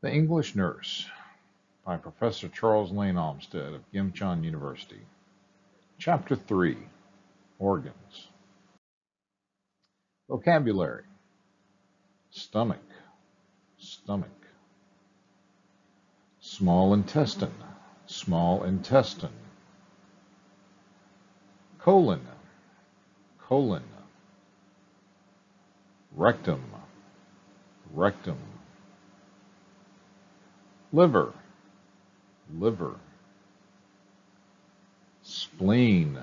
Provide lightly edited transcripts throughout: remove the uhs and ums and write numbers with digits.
The English Nurse by Professor Charles Lane Olmsted of Gimcheon University. Chapter 3, Organs. Vocabulary: stomach, stomach. Small intestine, small intestine. Colon, colon. Rectum, rectum. Liver, liver. Spleen,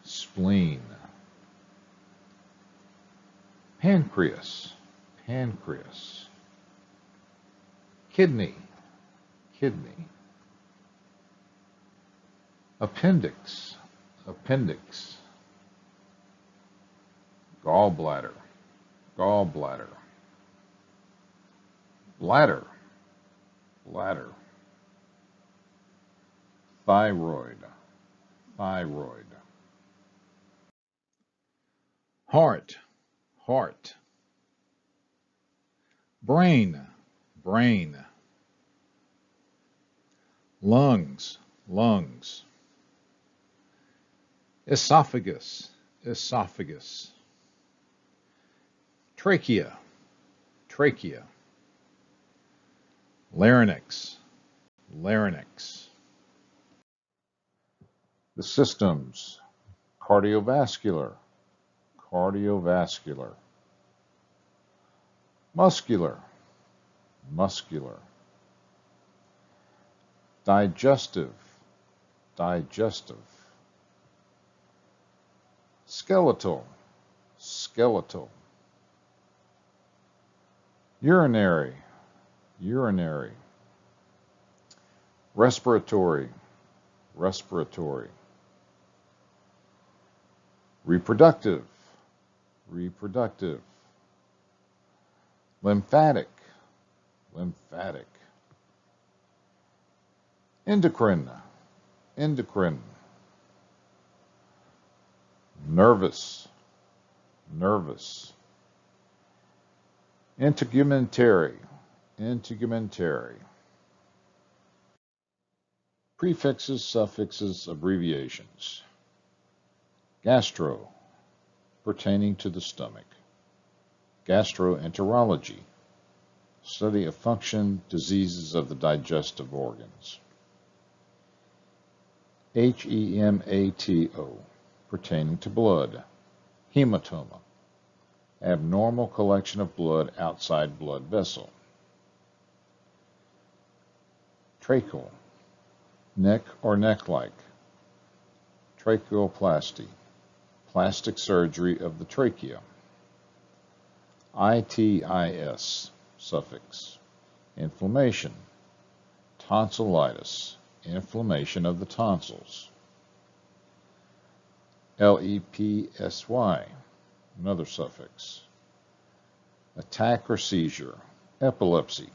spleen. Pancreas, pancreas. Kidney, kidney. Appendix, appendix. Gallbladder, gallbladder. Bladder, bladder. Thyroid, thyroid. Heart, heart. Brain, brain. Lungs, lungs. Esophagus, esophagus. Trachea, trachea. Larynx, larynx. The systems: cardiovascular, cardiovascular. Muscular, muscular. Digestive, digestive. Skeletal, skeletal. Urinary, urinary. Respiratory, respiratory. Reproductive, reproductive. Lymphatic, lymphatic. Endocrine, endocrine. Nervous, nervous. Integumentary, integumentary. Prefixes, suffixes, abbreviations. Gastro, pertaining to the stomach. Gastroenterology, study of function, diseases of the digestive organs. Hemato, pertaining to blood. Hematoma, abnormal collection of blood outside blood vessel. Tracheal, neck or neck-like. Tracheoplasty, plastic surgery of the trachea. Itis, suffix. Inflammation, tonsillitis, inflammation of the tonsils. Lepsy, another suffix. Attack or seizure, epilepsy,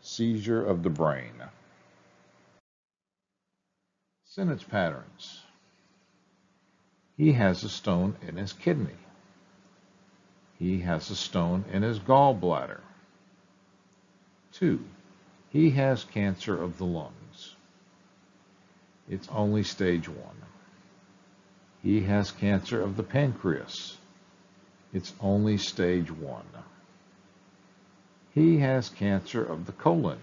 seizure of the brain. Sentence patterns: he has a stone in his kidney. He has a stone in his gallbladder. 2. He has cancer of the lungs. It's only stage 1. He has cancer of the pancreas. It's only stage 1. He has cancer of the colon.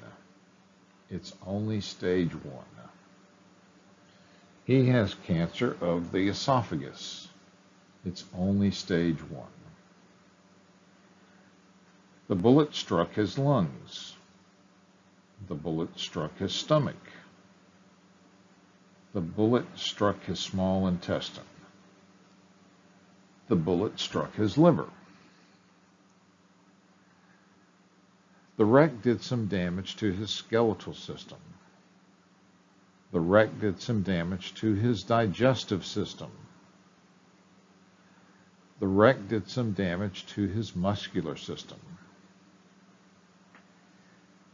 It's only stage 1. He has cancer of the esophagus. It's only stage 1. The bullet struck his lungs. The bullet struck his stomach. The bullet struck his small intestine. The bullet struck his liver. The wreck did some damage to his skeletal system. The wreck did some damage to his digestive system. The wreck did some damage to his muscular system.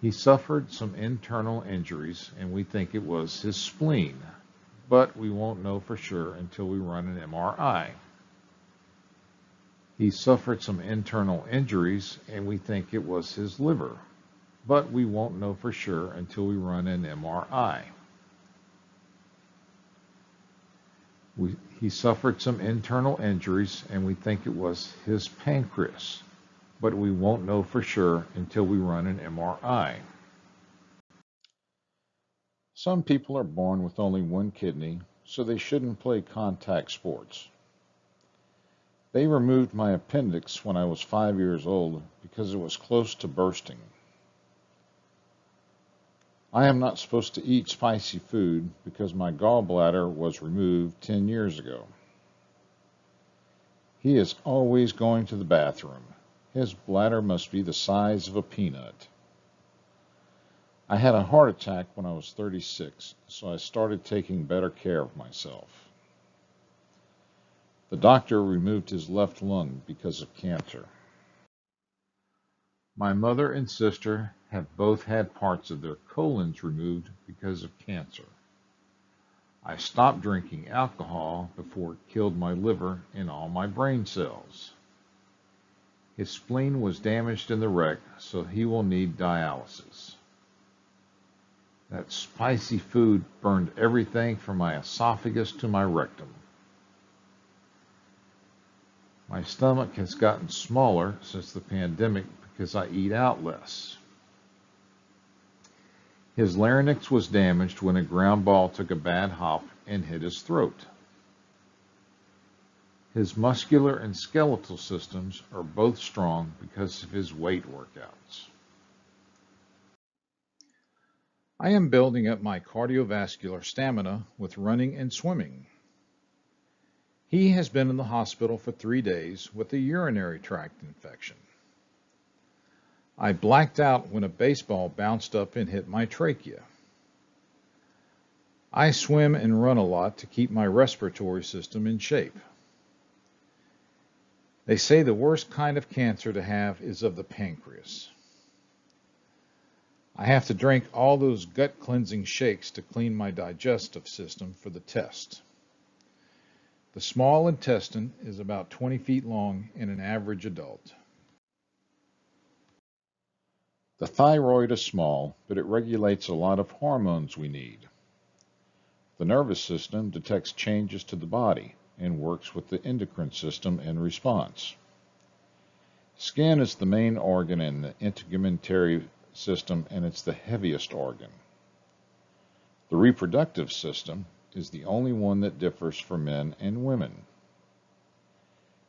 He suffered some internal injuries, and we think it was his spleen, but we won't know for sure until we run an MRI. He suffered some internal injuries, and we think it was his liver, but we won't know for sure until we run an MRI. He suffered some internal injuries, and we think it was his pancreas, but we won't know for sure until we run an MRI. Some people are born with only one kidney, so they shouldn't play contact sports. They removed my appendix when I was 5 years old because it was close to bursting. I am not supposed to eat spicy food because my gallbladder was removed 10 years ago. He is always going to the bathroom. His bladder must be the size of a peanut. I had a heart attack when I was 36, so I started taking better care of myself. The doctor removed his left lung because of cancer. My mother and sister have both had parts of their colons removed because of cancer. I stopped drinking alcohol before it killed my liver and all my brain cells. His spleen was damaged in the wreck, so he will need dialysis. That spicy food burned everything from my esophagus to my rectum. My stomach has gotten smaller since the pandemic because I eat out less. His larynx was damaged when a ground ball took a bad hop and hit his throat. His muscular and skeletal systems are both strong because of his weight workouts. I am building up my cardiovascular stamina with running and swimming. He has been in the hospital for 3 days with a urinary tract infection. I blacked out when a baseball bounced up and hit my trachea. I swim and run a lot to keep my respiratory system in shape. They say the worst kind of cancer to have is of the pancreas. I have to drink all those gut-cleansing shakes to clean my digestive system for the test. The small intestine is about 20 feet long in an average adult. The thyroid is small, but it regulates a lot of hormones we need. The nervous system detects changes to the body and works with the endocrine system in response. Skin is the main organ in the integumentary system, and it's the heaviest organ. The reproductive system is the only one that differs for men and women.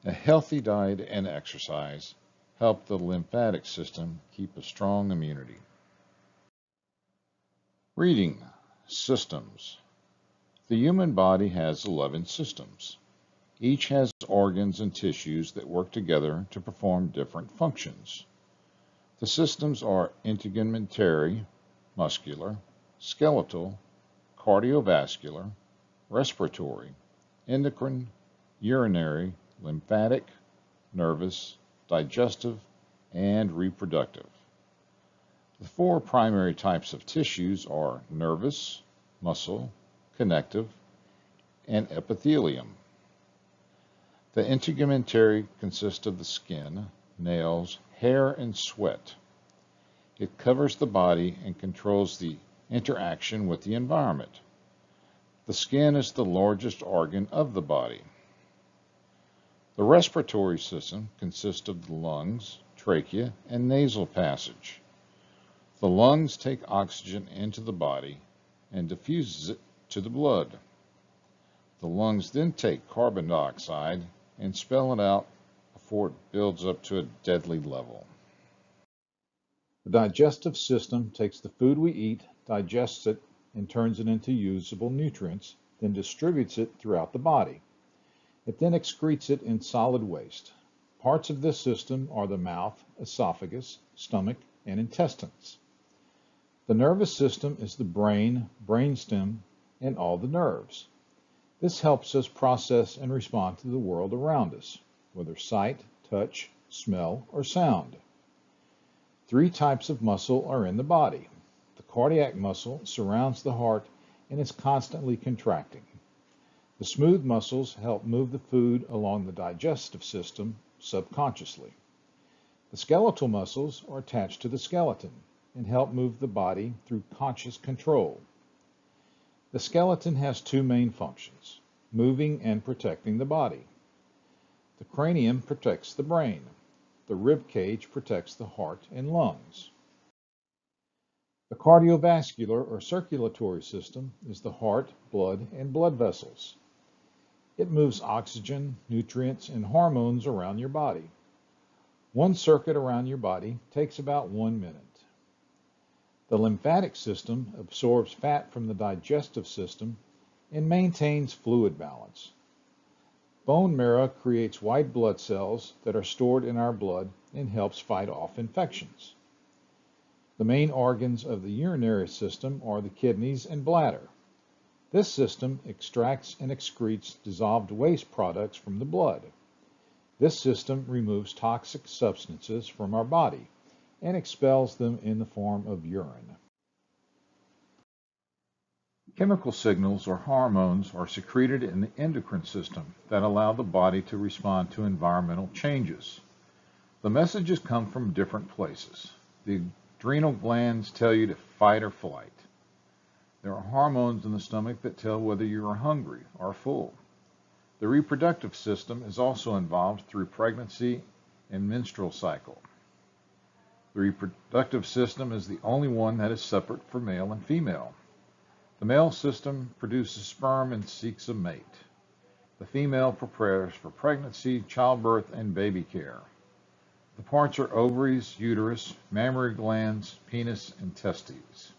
A healthy diet and exercise help the lymphatic system keep a strong immunity. Reading systems. The human body has 11 systems. Each has organs and tissues that work together to perform different functions. The systems are integumentary, muscular, skeletal, cardiovascular, respiratory, endocrine, urinary, lymphatic, nervous, digestive, and reproductive. The 4 primary types of tissues are nervous, muscle, connective, and epithelium. The integumentary consists of the skin, nails, hair, and sweat. It covers the body and controls the interaction with the environment. The skin is the largest organ of the body. The respiratory system consists of the lungs, trachea, and nasal passage. The lungs take oxygen into the body and diffuses it to the blood. The lungs then take carbon dioxide and spell it out before it builds up to a deadly level. The digestive system takes the food we eat, digests it, and turns it into usable nutrients, then distributes it throughout the body. It then excretes it in solid waste. Parts of this system are the mouth, esophagus, stomach, and intestines. The nervous system is the brain, brainstem, and all the nerves. This helps us process and respond to the world around us, whether sight, touch, smell, or sound. 3 types of muscle are in the body. The cardiac muscle surrounds the heart and is constantly contracting. The smooth muscles help move the food along the digestive system subconsciously. The skeletal muscles are attached to the skeleton and help move the body through conscious control. The skeleton has two main functions: moving and protecting the body. The cranium protects the brain. The rib cage protects the heart and lungs. The cardiovascular or circulatory system is the heart, blood, and blood vessels. It moves oxygen, nutrients, and hormones around your body. One circuit around your body takes about 1 minute. The lymphatic system absorbs fat from the digestive system and maintains fluid balance. Bone marrow creates white blood cells that are stored in our blood and helps fight off infections. The main organs of the urinary system are the kidneys and bladder. This system extracts and excretes dissolved waste products from the blood. This system removes toxic substances from our body and expels them in the form of urine. Chemical signals or hormones are secreted in the endocrine system that allow the body to respond to environmental changes. The messages come from different places. The adrenal glands tell you to fight or flight. There are hormones in the stomach that tell whether you are hungry or full. The reproductive system is also involved through pregnancy and menstrual cycle. The reproductive system is the only one that is separate for male and female. The male system produces sperm and seeks a mate. The female prepares for pregnancy, childbirth, and baby care. The parts are ovaries, uterus, mammary glands, penis, and testes.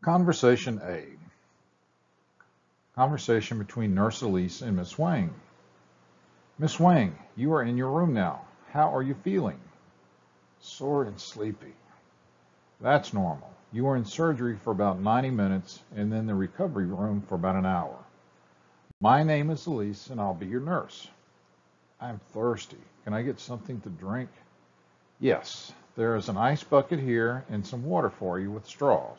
Conversation A. Conversation between Nurse Elise and Miss Wang. Miss Wang, you are in your room now. How are you feeling? Sore and sleepy. That's normal. You were in surgery for about 90 minutes and then the recovery room for about an hour. My name is Elise and I'll be your nurse. I'm thirsty. Can I get something to drink? Yes, there is an ice bucket here and some water for you with straws.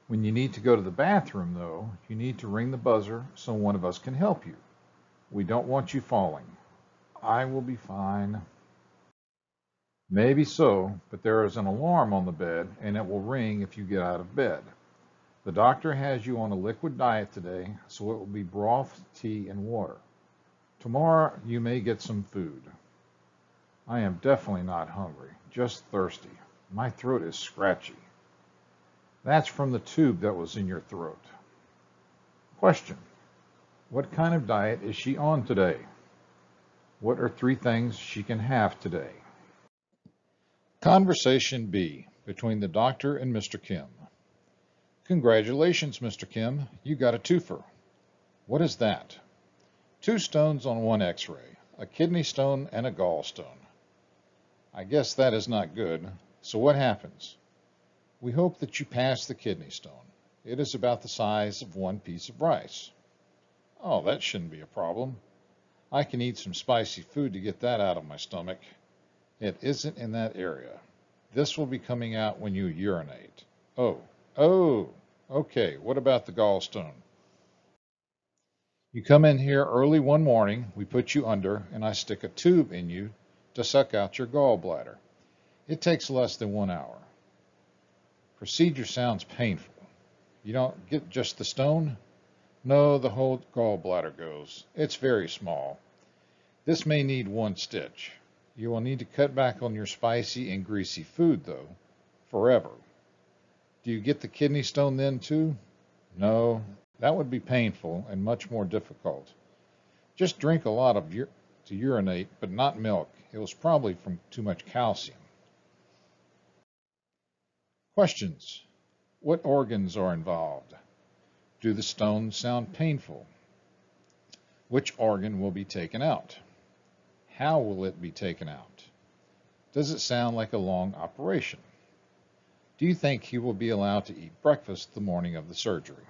When you need to go to the bathroom, though, you need to ring the buzzer so one of us can help you. We don't want you falling. I will be fine. Maybe so, but there is an alarm on the bed and it will ring if you get out of bed. The doctor has you on a liquid diet today, so it will be broth, tea, and water. Tomorrow you may get some food. I am definitely not hungry, just thirsty. My throat is scratchy. That's from the tube that was in your throat. Question: what kind of diet is she on today? What are 3 things she can have today? Conversation B, between the doctor and Mr. Kim. Congratulations, Mr. Kim. You got a twofer. What is that? 2 stones on 1 x-ray, a kidney stone and a gallstone. I guess that is not good. So what happens? We hope that you pass the kidney stone. It is about the size of 1 piece of rice. Oh, that shouldn't be a problem. I can eat some spicy food to get that out of my stomach. It isn't in that area. This will be coming out when you urinate. Oh, okay. What about the gallstone? You come in here early one morning, we put you under, and I stick a tube in you to suck out your gallbladder. It takes less than 1 hour. Procedure sounds painful. You don't get just the stone? No, the whole gallbladder goes. It's very small. This may need 1 stitch. You will need to cut back on your spicy and greasy food, though, forever. Do you get the kidney stone then, too? No, that would be painful and much more difficult. Just drink a lot to urinate, but not milk. It was probably from too much calcium. Questions. What organs are involved? Do the stones sound painful? Which organ will be taken out? How will it be taken out? Does it sound like a long operation? Do you think he will be allowed to eat breakfast the morning of the surgery?